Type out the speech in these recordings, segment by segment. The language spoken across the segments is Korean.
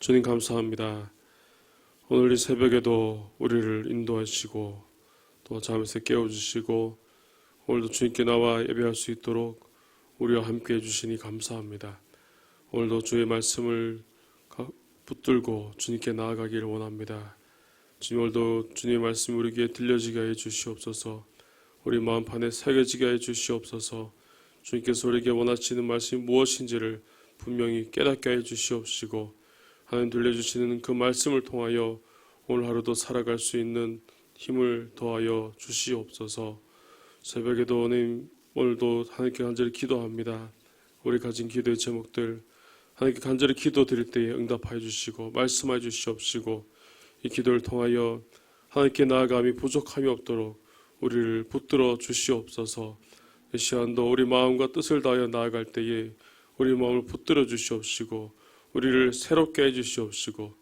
주님 감사합니다. 오늘 이 새벽에도 우리를 인도하시고 또 잠에서 깨워주시고 오늘도 주님께 나와 예배할 수 있도록 우리와 함께 해주시니 감사합니다. 오늘도 주의 말씀을 붙들고 주님께 나아가기를 원합니다. 주님, 오늘도 주님의 말씀이 우리 귀에 들려지게 해 주시옵소서. 우리 마음판에 새겨지게 해 주시옵소서. 주님께서 우리에게 원하시는 말씀이 무엇인지를 분명히 깨닫게 해 주시옵시고 하나님 들려주시는 그 말씀을 통하여 오늘 하루도 살아갈 수 있는 힘을 더하여 주시옵소서. 새벽에도 오늘도 하나님께 간절히 기도합니다. 우리 가진 기도의 제목들 하나님께 간절히 기도드릴 때에 응답하여 주시고 말씀하여 주시옵시고 이 기도를 통하여 하나님께 나아감이 부족함이 없도록 우리를 붙들어 주시옵소서. 이 시간도 우리 마음과 뜻을 다하여 나아갈 때에 우리 마음을 붙들어 주시옵시고 우리를 새롭게 해 주시옵시고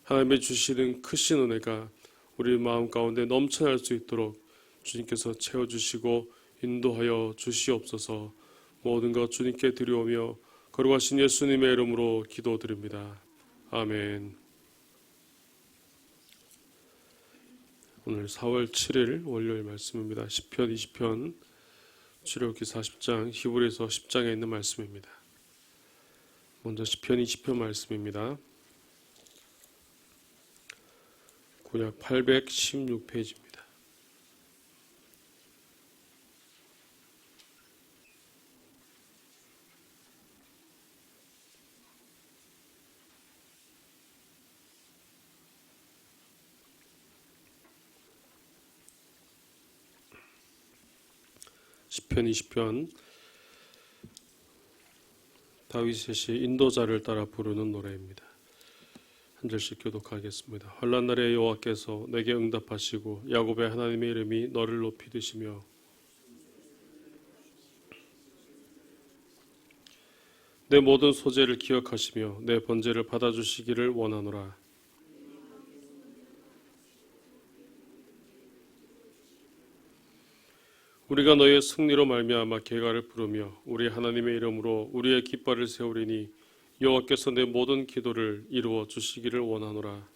하나님의 주시는 크신 은혜가 우리 마음 가운데 넘쳐날 수 있도록 주님께서 채워주시고 인도하여 주시옵소서. 모든 것 주님께 드리오며 거룩하신 예수님의 이름으로 기도드립니다. 아멘. 오늘 4월 7일 월요일 말씀입니다. 시편 20편, 출애굽기 40장, 히브리서 10장에 있는 말씀입니다. 먼저 시편 20편 말씀입니다. 구약 816페이지입니다. 시편 20편 다윗의 시 인도자를 따라 부르는 노래입니다. 한 절씩 교독하겠습니다. 환난 날에 여호와께서 내게 응답하시고 야곱의 하나님의 이름이 너를 높이 드시며 내 모든 소재를 기억하시며 내 번제를 받아주시기를 원하노라. 우리가 너의 승리로 말미암아 계가를 부르며 우리 하나님의 이름으로 우리의 깃발을 세우리니 여호와께서 내 모든 기도를 이루어 주시기를 원하노라.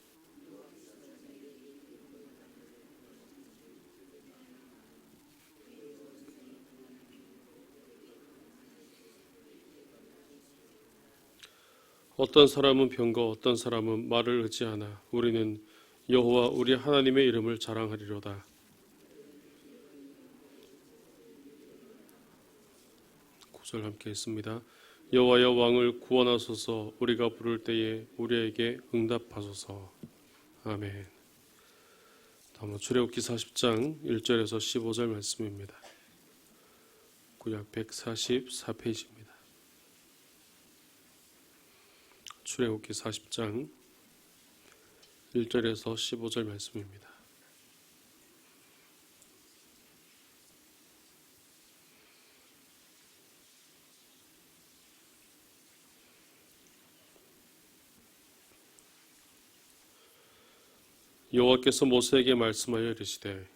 어떤 사람은 병거 어떤 사람은 말을 의지하나 우리는 여호와 우리 하나님의 이름을 자랑하리로다. 구절 함께 했습니다. 여호와여 왕을 구원하소서. 우리가 부를 때에 우리에게 응답하소서. 아멘. 다음은 출애굽기 40장 1절에서 15절 말씀입니다. 구약 144페이지입니다. 출애굽기 40장 1절에서 15절 말씀입니다. 여호와께서 모세에게 말씀하여 이르시되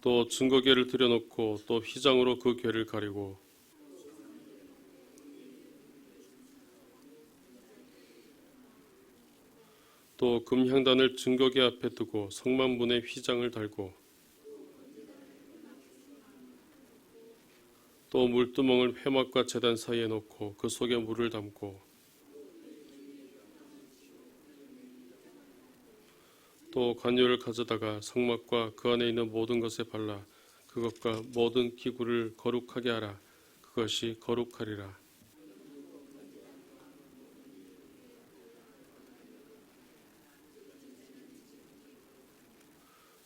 또 증거궤를 들여놓고 또 휘장으로 그 궤를 가리고 또 금향단을 증거궤 앞에 두고 성만문에 휘장을 달고 또 물두멍을 회막과 제단 사이에 놓고 그 속에 물을 담고 또 관유를 가져다가 성막과 그 안에 있는 모든 것에 발라 그것과 모든 기구를 거룩하게 하라. 그것이 거룩하리라.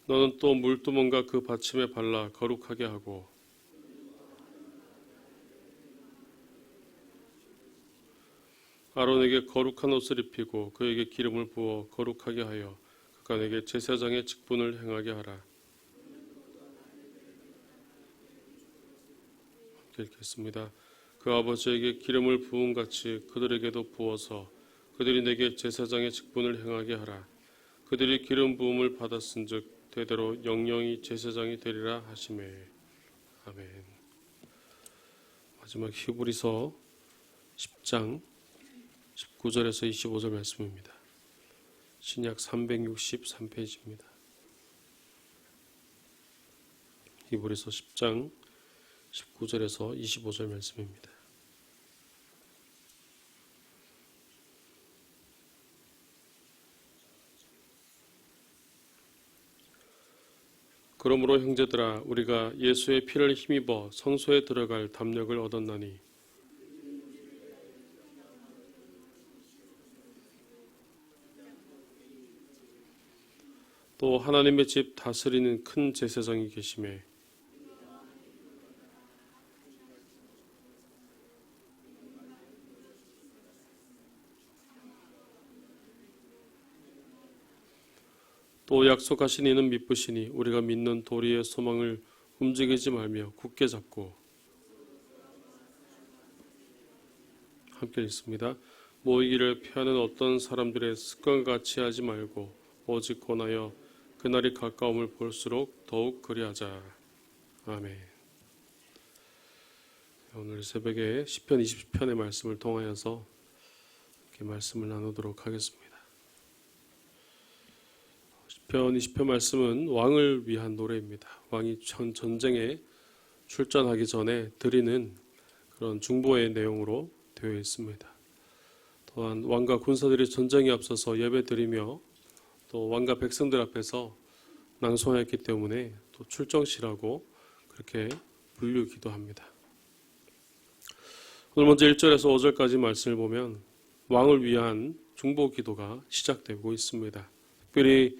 너는 또 물두멍과 그 받침에 발라 거룩하게 하고 아론에게 거룩한 옷을 입히고 그에게 기름을 부어 거룩하게 하여 그가 내게 제사장의 직분을 행하게 하라. 함께 읽겠습니다. 그 아버지에게 기름을 부은 같이 그들에게도 부어서 그들이 내게 제사장의 직분을 행하게 하라. 그들이 기름 부음을 받았은즉 대대로 영영이 제사장이 되리라 하시매. 아멘. 마지막 히브리서 10장 19절에서 25절 말씀입니다. 신약 363페이지입니다. 히브리서 10장 19절에서 25절 말씀입니다. 그러므로 형제들아 우리가 예수의 피를 힘입어 성소에 들어갈 담력을 얻었나니 또 하나님의 집 다스리는 큰 제사장이 계시매 또 약속하신 이는 미쁘시니 우리가 믿는 도리의 소망을 움직이지 말며 굳게 잡고 함께 읽습니다. 모이기를 피하는 어떤 사람들의 습관같이 하지 말고 오직 권하여 그날이 가까움을 볼수록 더욱 그리하자. 아멘. 오늘 새벽에 시편 20편의 말씀을 통하여서 이렇게 말씀을 나누도록 하겠습니다. 시편 20편 말씀은 왕을 위한 노래입니다. 왕이 전쟁에 출전하기 전에 드리는 그런 중보의 내용으로 되어 있습니다. 또한 왕과 군사들이 전쟁에 앞서서 예배드리며 또 왕과 백성들 앞에서 낭송하였기 때문에 또 출정시라고 그렇게 불리기도 합니다. 오늘 먼저 1절에서 5절까지 말씀을 보면 왕을 위한 중보 기도가 시작되고 있습니다. 특별히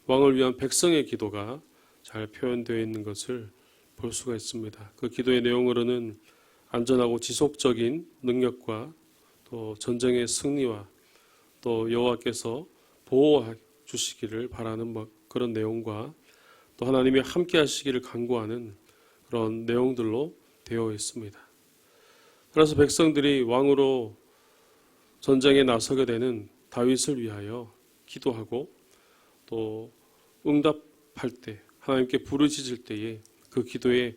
왕을 위한 백성의 기도가 잘 표현되어 있는 것을 볼 수가 있습니다. 그 기도의 내용으로는 안전하고 지속적인 능력과 또 전쟁의 승리와 또 여호와께서 보호해 주시기를 바라는 그런 내용과 또 하나님이 함께 하시기를 간구하는 그런 내용들로 되어 있습니다. 그래서 백성들이 왕으로 전쟁에 나서게 되는 다윗을 위하여 기도하고 또 응답할 때 하나님께 부르짖을 때에 그 기도에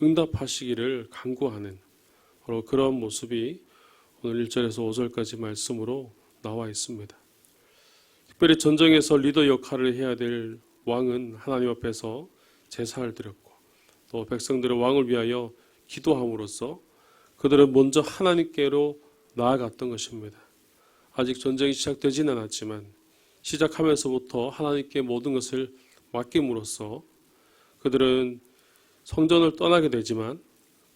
응답하시기를 간구하는 바로 그런 모습이 오늘 1절에서 5절까지 말씀으로 나와 있습니다. 특별히 전쟁에서 리더 역할을 해야 될 왕은 하나님 앞에서 제사를 드렸고 또 백성들의 왕을 위하여 기도함으로써 그들은 먼저 하나님께로 나아갔던 것입니다. 아직 전쟁이 시작되지는 않았지만 시작하면서부터 하나님께 모든 것을 맡김으로써 그들은 성전을 떠나게 되지만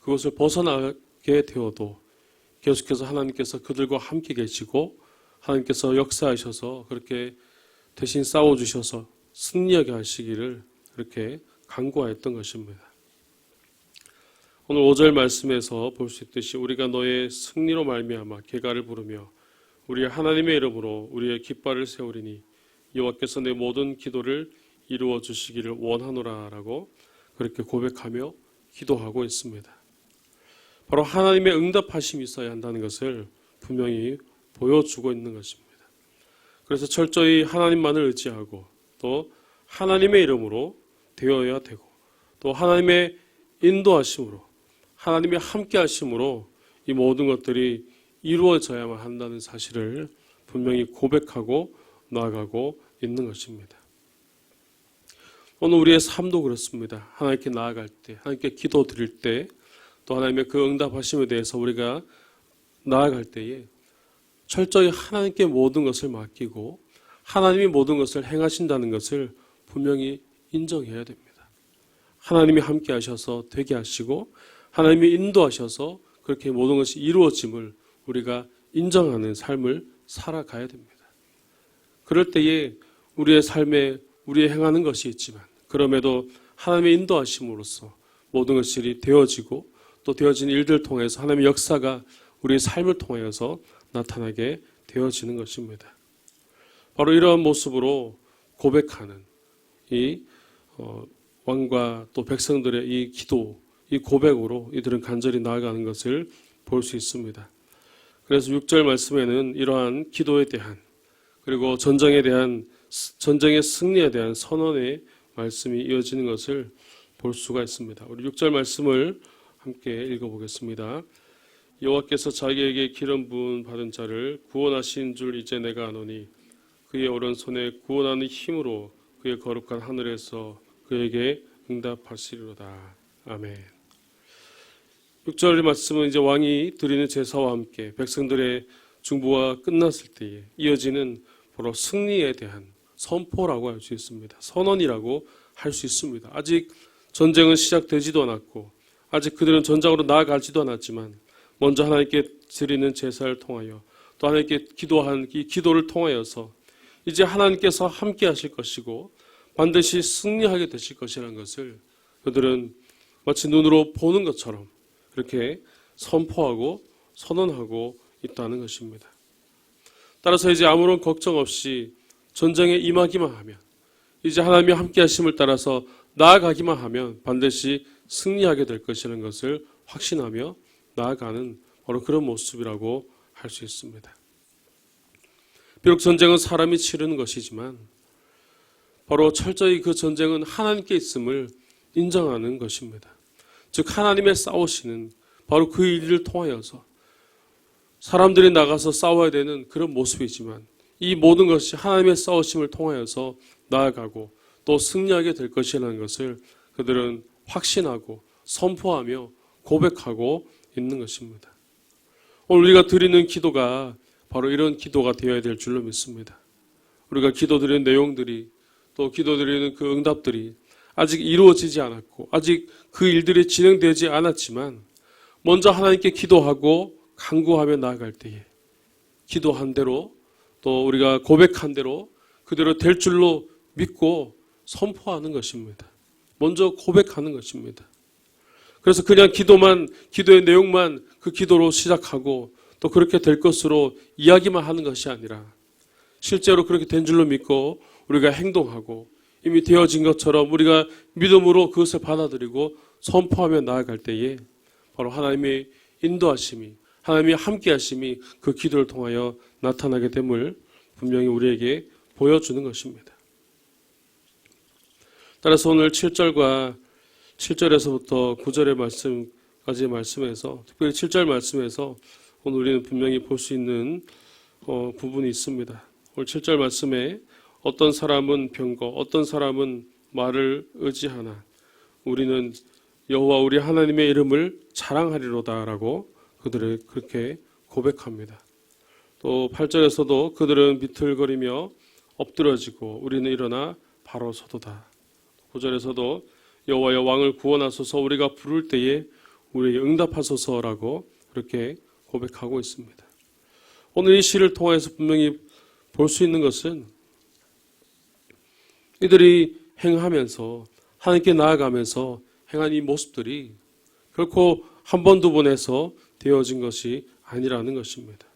그것을 벗어나게 되어도 계속해서 하나님께서 그들과 함께 계시고 하나님께서 역사하셔서 그렇게 대신 싸워주셔서 승리하게 하시기를 그렇게 간구하였던 것입니다. 오늘 5절 말씀에서 볼 수 있듯이 우리가 너의 승리로 말미암아 계가를 부르며 우리 하나님의 이름으로 우리의 깃발을 세우리니 여호와께서 내 모든 기도를 이루어 주시기를 원하노라라고 그렇게 고백하며 기도하고 있습니다. 바로 하나님의 응답하심이 있어야 한다는 것을 분명히 보여주고 있는 것입니다. 그래서 철저히 하나님만을 의지하고 또 하나님의 이름으로 되어야 되고 또 하나님의 인도하심으로 하나님의 함께 하심으로 이 모든 것들이 이루어져야만 한다는 사실을 분명히 고백하고 나아가고 있는 것입니다. 오늘 우리의 삶도 그렇습니다. 하나님께 나아갈 때, 하나님께 기도 드릴 때, 또 하나님의 그 응답하심에 대해서 우리가 나아갈 때에 철저히 하나님께 모든 것을 맡기고 하나님이 모든 것을 행하신다는 것을 분명히 인정해야 됩니다. 하나님이 함께 하셔서 되게 하시고 하나님이 인도하셔서 그렇게 모든 것이 이루어짐을 우리가 인정하는 삶을 살아가야 됩니다. 그럴 때에 우리의 삶에 우리의 행하는 것이 있지만 그럼에도 하나님의 인도하심으로써 모든 것이 되어지고 또 되어진 일들을 통해서 하나님의 역사가 우리의 삶을 통하여서 나타나게 되어지는 것입니다. 바로 이러한 모습으로 고백하는 이 왕과 또 백성들의 이 기도, 이 고백으로 이들은 간절히 나아가는 것을 볼 수 있습니다. 그래서 6절 말씀에는 이러한 기도에 대한 그리고 전쟁의 승리에 대한 선언의 말씀이 이어지는 것을 볼 수가 있습니다. 우리 6절 말씀을 함께 읽어보겠습니다. 여호와께서 자기에게 기름 부음 받은 자를 구원하신 줄 이제 내가 아노니 그의 오른손에 구원하는 힘으로 그의 거룩한 하늘에서 그에게 응답하시리로다. 아멘. 6절 말씀은 이제 왕이 드리는 제사와 함께 백성들의 중보가 끝났을 때에 이어지는 바로 승리에 대한 선포라고 할 수 있습니다. 선언이라고 할 수 있습니다. 아직 전쟁은 시작되지도 않았고 아직 그들은 전장으로 나아가지도 않았지만 먼저 하나님께 드리는 제사를 통하여 또 하나님께 기도한 이 기도를 통하여서 이제 하나님께서 함께 하실 것이고 반드시 승리하게 되실 것이라는 것을 그들은 마치 눈으로 보는 것처럼 그렇게 선포하고 선언하고 있다는 것입니다. 따라서 이제 아무런 걱정 없이 전쟁에 임하기만 하면 이제 하나님의 함께 하심을 따라서 나아가기만 하면 반드시 승리하게 될 것이라는 것을 확신하며 나아가는 바로 그런 모습이라고 할 수 있습니다. 비록 전쟁은 사람이 치르는 것이지만 바로 철저히 그 전쟁은 하나님께 있음을 인정하는 것입니다. 즉 하나님의 싸우시는 바로 그 일을 통하여서 사람들이 나가서 싸워야 되는 그런 모습이지만 이 모든 것이 하나님의 싸우심을 통하여서 나아가고 또 승리하게 될 것이라는 것을 그들은 확신하고 선포하며 고백하고 있는 것입니다. 오늘 우리가 드리는 기도가 바로 이런 기도가 되어야 될 줄로 믿습니다. 우리가 기도드리는 내용들이 또 기도드리는 그 응답들이 아직 이루어지지 않았고 아직 그 일들이 진행되지 않았지만 먼저 하나님께 기도하고 간구하며 나아갈 때에 기도한 대로 또 우리가 고백한 대로 그대로 될 줄로 믿고 선포하는 것입니다. 먼저 고백하는 것입니다. 그래서 그냥 기도의 내용만 그 기도로 시작하고 또 그렇게 될 것으로 이야기만 하는 것이 아니라 실제로 그렇게 된 줄로 믿고 우리가 행동하고 이미 되어진 것처럼 우리가 믿음으로 그것을 받아들이고 선포하며 나아갈 때에 바로 하나님의 인도하심이 하나님의 함께하심이 그 기도를 통하여 나타나게 됨을 분명히 우리에게 보여주는 것입니다. 따라서 오늘 7절과 7절에서부터 9절의 말씀까지의 말씀에서 특별히 7절 말씀에서 오늘 우리는 분명히 볼 수 있는 부분이 있습니다. 오늘 7절 말씀에 어떤 사람은 병거, 어떤 사람은 말을 의지하나 우리는 여호와 우리 하나님의 이름을 자랑하리로다라고 그들을 그렇게 고백합니다. 또 8절에서도 그들은 비틀거리며 엎드러지고 우리는 일어나 바로 서도다. 9절에서도 여호와여 왕을 구원하소서 우리가 부를 때에 우리에게 응답하소서라고 그렇게 고백하고 있습니다. 오늘 이 시를 통해서 분명히 볼 수 있는 것은 이들이 행하면서 하나님께 나아가면서 행한 이 모습들이 결코 한 번, 두 번 해서 되어진 것이 아니라는 것입니다.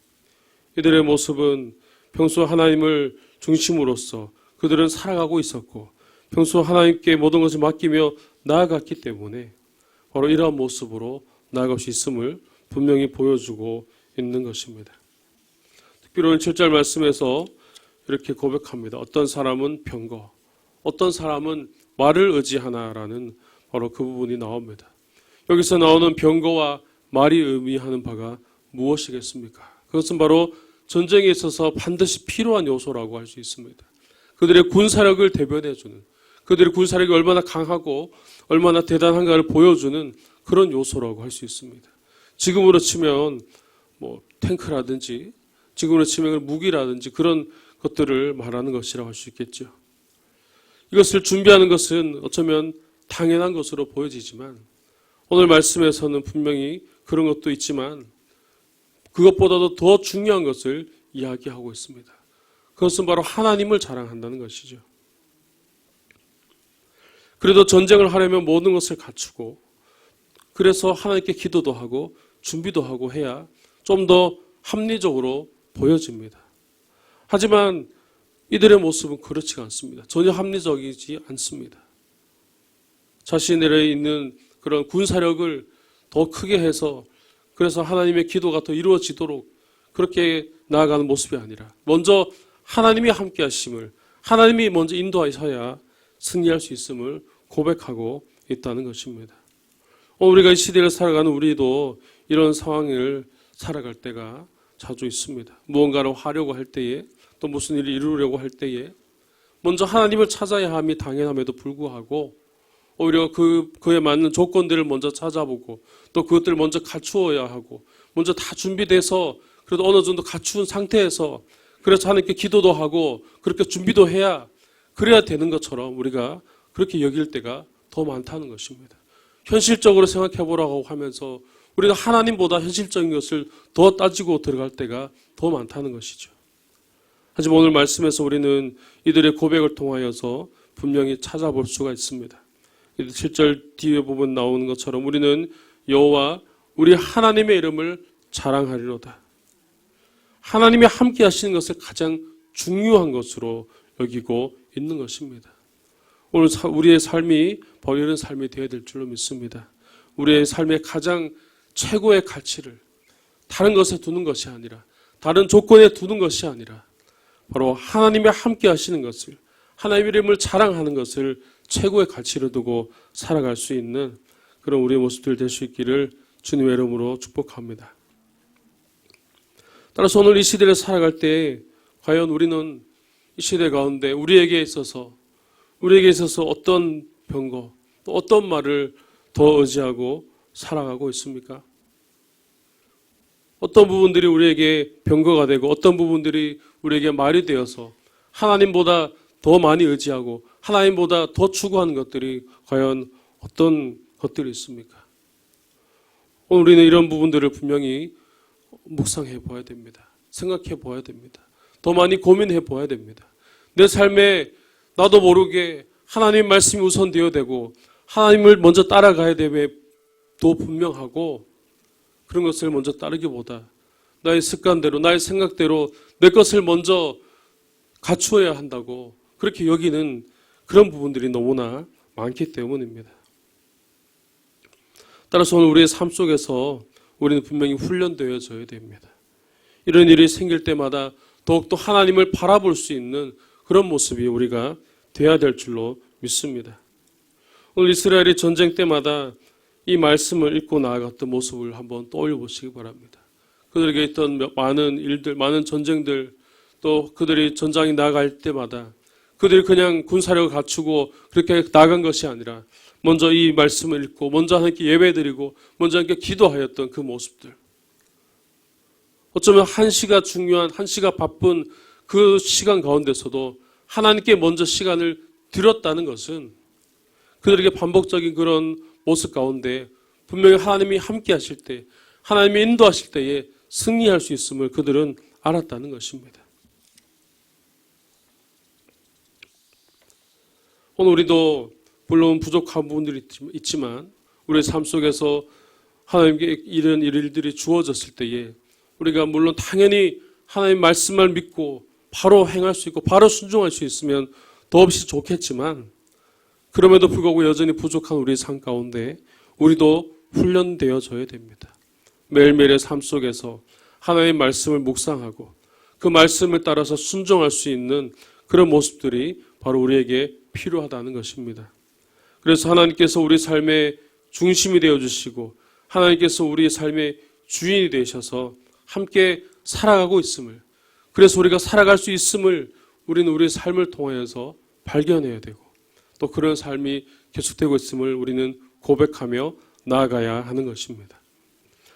이들의 모습은 평소 하나님을 중심으로서 그들은 살아가고 있었고 평소 하나님께 모든 것을 맡기며 나아갔기 때문에 바로 이러한 모습으로 나아갈 수 있음을 분명히 보여주고 있는 것입니다. 특별히 오늘 7절 말씀에서 이렇게 고백합니다. 어떤 사람은 병거, 어떤 사람은 말을 의지하나라는 바로 그 부분이 나옵니다. 여기서 나오는 병거와 말이 의미하는 바가 무엇이겠습니까? 그것은 바로 전쟁에 있어서 반드시 필요한 요소라고 할 수 있습니다. 그들의 군사력을 대변해주는 그들의 군사력이 얼마나 강하고 얼마나 대단한가를 보여주는 그런 요소라고 할 수 있습니다. 지금으로 치면 탱크라든지 지금으로 치면 무기라든지 그런 것들을 말하는 것이라고 할 수 있겠죠. 이것을 준비하는 것은 어쩌면 당연한 것으로 보여지지만 오늘 말씀에서는 분명히 그런 것도 있지만 그것보다도 더 중요한 것을 이야기하고 있습니다. 그것은 바로 하나님을 자랑한다는 것이죠. 그래도 전쟁을 하려면 모든 것을 갖추고 그래서 하나님께 기도도 하고 준비도 하고 해야 좀 더 합리적으로 보여집니다. 하지만 이들의 모습은 그렇지가 않습니다. 전혀 합리적이지 않습니다. 자신들에 있는 그런 군사력을 더 크게 해서 그래서 하나님의 기도가 더 이루어지도록 그렇게 나아가는 모습이 아니라 먼저 하나님이 함께 하심을 하나님이 먼저 인도하셔야 승리할 수 있음을 고백하고 있다는 것입니다. 우리가 이 시대를 살아가는 우리도 이런 상황을 살아갈 때가 자주 있습니다. 무언가를 하려고 할 때에, 또 무슨 일을 이루려고 할 때에 먼저 하나님을 찾아야 함이 당연함에도 불구하고 오히려 그에 맞는 조건들을 먼저 찾아보고 또 그것들을 먼저 갖추어야 하고 먼저 다 준비돼서 그래도 어느 정도 갖춘 상태에서 그래서 하나님께 기도도 하고 그렇게 준비도 해야 그래야 되는 것처럼 우리가 그렇게 여길 때가 더 많다는 것입니다. 현실적으로 생각해 보라고 하면서 우리가 하나님보다 현실적인 것을 더 따지고 들어갈 때가 더 많다는 것이죠. 하지만 오늘 말씀에서 우리는 이들의 고백을 통하여서 분명히 찾아볼 수가 있습니다. 7절 뒤에 부분 나오는 것처럼 우리는 여호와 우리 하나님의 이름을 자랑하리로다. 하나님이 함께 하시는 것을 가장 중요한 것으로 여기고 있는 것입니다. 오늘 우리의 삶이 바로 이런 삶이 되어야 될 줄로 믿습니다. 우리의 삶의 가장 최고의 가치를 다른 것에 두는 것이 아니라 다른 조건에 두는 것이 아니라 바로 하나님이 함께 하시는 것을 하나님의 이름을 자랑하는 것을 최고의 가치로 두고 살아갈 수 있는 그런 우리의 모습들 될 수 있기를 주님의 이름으로 축복합니다. 따라서 오늘 이 시대를 살아갈 때 과연 우리는 이 시대 가운데 우리에게 있어서 어떤 병거, 또 어떤 말을 더 의지하고 살아가고 있습니까? 어떤 부분들이 우리에게 병거가 되고 어떤 부분들이 우리에게 말이 되어서 하나님보다 더 많이 의지하고 하나님보다 더 추구하는 것들이 과연 어떤 것들이 있습니까? 오늘 우리는 이런 부분들을 분명히 묵상해 보아야 됩니다. 생각해 보아야 됩니다. 더 많이 고민해 보아야 됩니다. 내 삶에 나도 모르게 하나님 말씀이 우선되어야 되고 하나님을 먼저 따라가야 됨에도 분명하고 그런 것을 먼저 따르기보다 나의 습관대로 나의 생각대로 내 것을 먼저 갖추어야 한다고 그렇게 여기는 그런 부분들이 너무나 많기 때문입니다. 따라서 오늘 우리의 삶 속에서 우리는 분명히 훈련되어져야 됩니다. 이런 일이 생길 때마다 더욱더 하나님을 바라볼 수 있는 그런 모습이 우리가 되어야 될 줄로 믿습니다. 오늘 이스라엘이 전쟁 때마다 이 말씀을 읽고 나아갔던 모습을 한번 떠올려 보시기 바랍니다. 그들에게 있던 많은 일들, 많은 전쟁들, 또 그들이 전장에 나아갈 때마다 그들이 그냥 군사력을 갖추고 그렇게 나간 것이 아니라 먼저 이 말씀을 읽고 먼저 하나님께 예배드리고 먼저 하나님께 기도하였던 그 모습들. 어쩌면 한시가 중요한, 한시가 바쁜 그 시간 가운데서도 하나님께 먼저 시간을 드렸다는 것은 그들에게 반복적인 그런 모습 가운데 분명히 하나님이 함께 하실 때, 하나님이 인도하실 때에 승리할 수 있음을 그들은 알았다는 것입니다. 오늘 우리도 물론 부족한 부분들이 있지만 우리의 삶 속에서 하나님께 이런 일들이 주어졌을 때에 우리가 물론 당연히 하나님 말씀을 믿고 바로 행할 수 있고 바로 순종할 수 있으면 더없이 좋겠지만 그럼에도 불구하고 여전히 부족한 우리의 삶 가운데 우리도 훈련되어져야 됩니다. 매일매일의 삶 속에서 하나님의 말씀을 묵상하고 그 말씀을 따라서 순종할 수 있는 그런 모습들이 바로 우리에게 필요하다는 것입니다. 그래서 하나님께서 우리 삶의 중심이 되어주시고 하나님께서 우리의 삶의 주인이 되셔서 함께 살아가고 있음을, 그래서 우리가 살아갈 수 있음을 우리는 우리의 삶을 통하여서 발견해야 되고 또 그런 삶이 계속되고 있음을 우리는 고백하며 나아가야 하는 것입니다.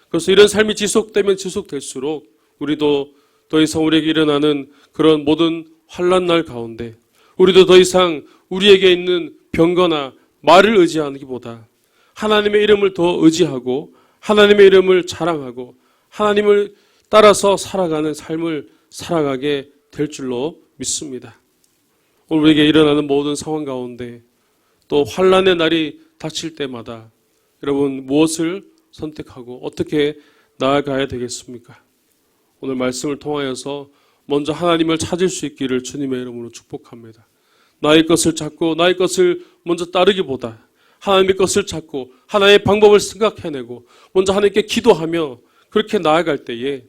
그래서 이런 삶이 지속되면 지속될수록 우리도 더 이상 우리에게 일어나는 그런 모든 환난날 가운데 우리도 더 이상 우리에게 있는 병거나 말을 의지하기보다 하나님의 이름을 더 의지하고 하나님의 이름을 자랑하고 하나님을 따라서 살아가는 삶을 살아가게 될 줄로 믿습니다. 오늘 우리에게 일어나는 모든 상황 가운데 또 환난의 날이 닥칠 때마다 여러분 무엇을 선택하고 어떻게 나아가야 되겠습니까? 오늘 말씀을 통하여서 먼저 하나님을 찾을 수 있기를 주님의 이름으로 축복합니다. 나의 것을 찾고 나의 것을 먼저 따르기보다 하나님의 것을 찾고 하나님의 방법을 생각해내고 먼저 하나님께 기도하며 그렇게 나아갈 때에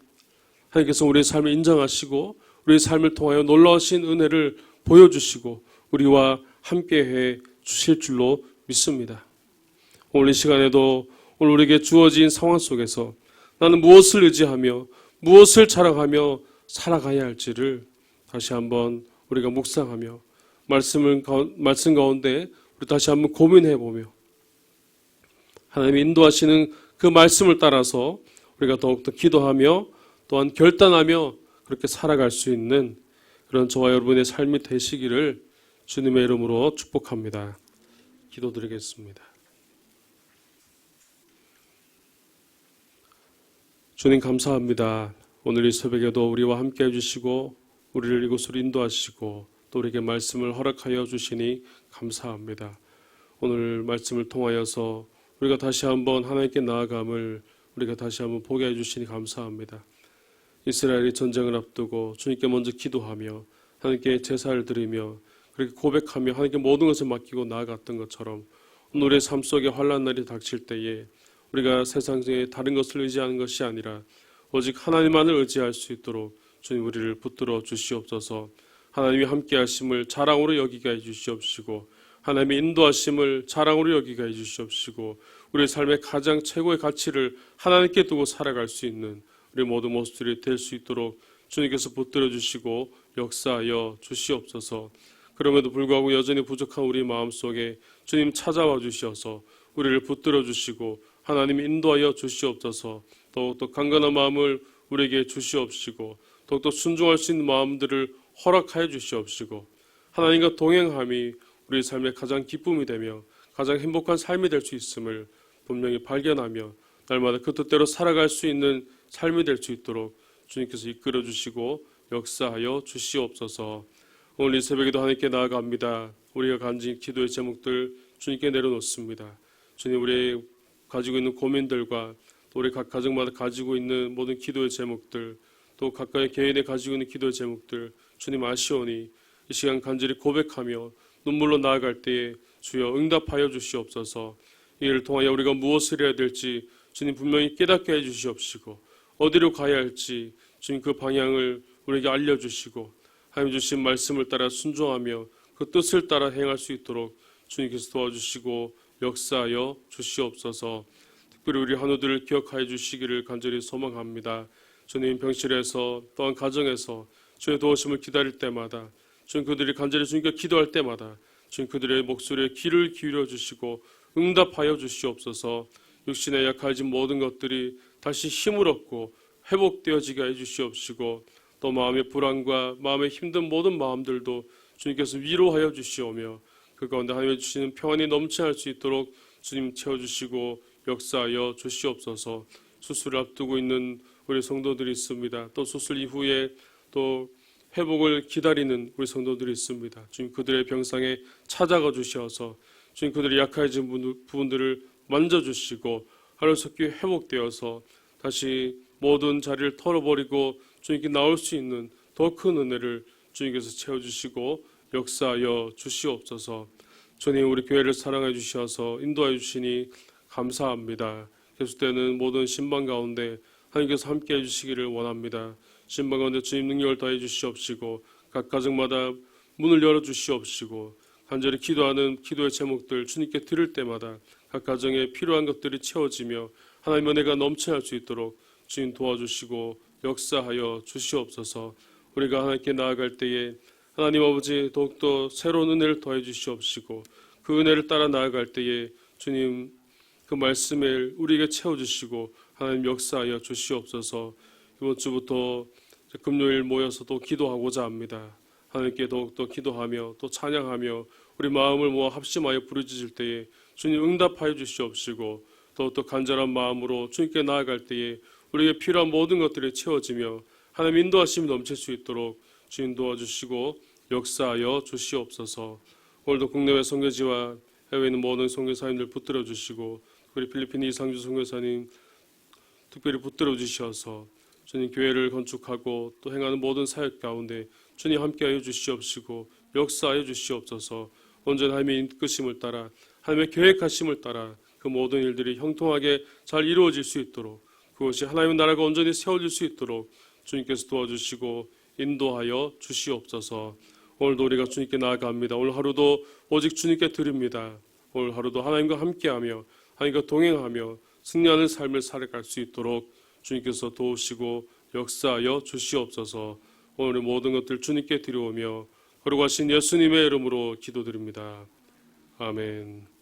하나님께서 우리의 삶을 인정하시고 우리의 삶을 통하여 놀라우신 은혜를 보여주시고 우리와 함께해 주실 줄로 믿습니다. 오늘 이 시간에도 오늘 우리에게 주어진 상황 속에서 나는 무엇을 의지하며 무엇을 자랑하며 살아가야 할지를 다시 한번 우리가 묵상하며 말씀 가운데 우리 다시 한번 고민해보며 하나님이 인도하시는 그 말씀을 따라서 우리가 더욱더 기도하며 또한 결단하며 그렇게 살아갈 수 있는 그런 저와 여러분의 삶이 되시기를 주님의 이름으로 축복합니다. 기도드리겠습니다. 주님 감사합니다. 오늘 이 새벽에도 우리와 함께 해주시고 우리를 이곳으로 인도하시고 또 우리에게 말씀을 허락하여 주시니 감사합니다. 오늘 말씀을 통하여서 우리가 다시 한번 하나님께 나아감을 우리가 다시 한번 보게 해주시니 감사합니다. 이스라엘이 전쟁을 앞두고 주님께 먼저 기도하며 하나님께 제사를 드리며 그렇게 고백하며 하나님께 모든 것을 맡기고 나아갔던 것처럼 오늘 우리의 삶 속에 환난 날이 닥칠 때에 우리가 세상에 다른 것을 의지하는 것이 아니라 오직 하나님만을 의지할 수 있도록 주님 우리를 붙들어 주시옵소서. 하나님이 함께 하심을 자랑으로 여기게 해주시옵시고 하나님의 인도하심을 자랑으로 여기게 해주시옵시고 우리의 삶의 가장 최고의 가치를 하나님께 두고 살아갈 수 있는 우리 모든 모습들이 될 수 있도록 주님께서 붙들어 주시고 역사하여 주시옵소서. 그럼에도 불구하고 여전히 부족한 우리 마음속에 주님 찾아와 주셔서 우리를 붙들어 주시고 하나님이 인도하여 주시옵소서. 더욱더 강건한 마음을 우리에게 주시옵시고 더욱더 순종할 수 있는 마음들을 허락하여 주시옵시고 하나님과 동행함이 우리 삶의 가장 기쁨이 되며 가장 행복한 삶이 될 수 있음을 분명히 발견하며 날마다 그 뜻대로 살아갈 수 있는 삶이 될 수 있도록 주님께서 이끌어 주시고 역사하여 주시옵소서. 오늘 이 새벽에도 하나님께 나아갑니다. 우리가 간증 기도의 제목들 주님께 내려놓습니다. 주님 우리 가지고 있는 고민들과 또 우리 각 가정마다 가지고 있는 모든 기도의 제목들 또 각각의 개인이 가지고 있는 기도의 제목들 주님 아시오니 이 시간 간절히 고백하며 눈물로 나아갈 때에 주여 응답하여 주시옵소서. 이를 통하여 우리가 무엇을 해야 될지 주님 분명히 깨닫게 해주시옵시고 어디로 가야 할지 주님 그 방향을 우리에게 알려주시고 하나님 주신 말씀을 따라 순종하며 그 뜻을 따라 행할 수 있도록 주님께서 도와주시고 역사하여 주시옵소서. 특별히 우리 한우들을 기억하여 주시기를 간절히 소망합니다. 주님 병실에서 또한 가정에서 주의 도우심을 기다릴 때마다 주님 그들이 간절히 주님께 기도할 때마다 주님 그들의 목소리에 귀를 기울여 주시고 응답하여 주시옵소서. 육신에 약해진 모든 것들이 다시 힘을 얻고 회복되어지게 해주시옵시고 또 마음의 불안과 마음의 힘든 모든 마음들도 주님께서 위로하여 주시오며 그 가운데 하나님의 주시는 평안이 넘쳐날 수 있도록 주님 채워주시고 역사하여 주시옵소서. 수술을 앞두고 있는 우리 성도들이 있습니다. 또 수술 이후에 또 회복을 기다리는 우리 성도들이 있습니다. 주님 그들의 병상에 찾아가 주셔서 주님 그들이 약해진 부분들을 만져주시고 하루속히 회복되어서 다시 모든 자리를 털어버리고 주님께 나올 수 있는 더 큰 은혜를 주님께서 채워주시고 역사하여 주시옵소서. 주님 우리 교회를 사랑해 주셔서 인도해 주시니 감사합니다. 계속되는 모든 신방 가운데 하나님께서 함께해 주시기를 원합니다. 신방 가운데 주님 능력을 더해 주시옵시고 각 가정마다 문을 열어 주시옵시고 간절히 기도하는 기도의 제목들 주님께 드릴 때마다 각 가정에 필요한 것들이 채워지며 하나님의 은혜가 넘쳐날 수 있도록 주님 도와주시고 역사하여 주시옵소서. 우리가 하나님께 나아갈 때에 하나님 아버지 더욱더 새로운 은혜를 더해 주시옵시고 그 은혜를 따라 나아갈 때에 주님 그 말씀을 우리에게 채워주시고 하나님 역사하여 주시옵소서. 이번 주부터 금요일 모여서 또 기도하고자 합니다. 하나님께 더욱더 기도하며 또 찬양하며 우리 마음을 모아 합심하여 부르짖을 때에 주님 응답하여 주시옵시고 더욱더 간절한 마음으로 주님께 나아갈 때에 우리에게 필요한 모든 것들이 채워지며 하나님 인도하심이 넘칠 수 있도록 주님 도와주시고 역사하여 주시옵소서. 오늘도 국내외 선교지와 해외에 있는 모든 선교사님들 붙들어 주시고 우리 필리핀 이상주 선교사님 특별히 붙들어 주셔서 주님 교회를 건축하고 또 행하는 모든 사역 가운데 주님 함께하여 주시옵시고 역사하여 주시옵소서. 온전히 하나님의 이끄심을 따라 하나님의 계획하심을 따라 그 모든 일들이 형통하게 잘 이루어질 수 있도록 그것이 하나님의 나라가 온전히 세워질 수 있도록 주님께서 도와주시고 인도하여 주시옵소서. 오늘도 우리가 주님께 나아갑니다. 오늘 하루도 오직 주님께 드립니다. 오늘 하루도 하나님과 함께하며 하나님과 동행하며 승리하는 삶을 살아갈 수 있도록 주님께서 도우시고 역사하여 주시옵소서. 오늘 모든 것들 주님께 드려오며 거룩하신 예수님의 이름으로 기도드립니다. 아멘.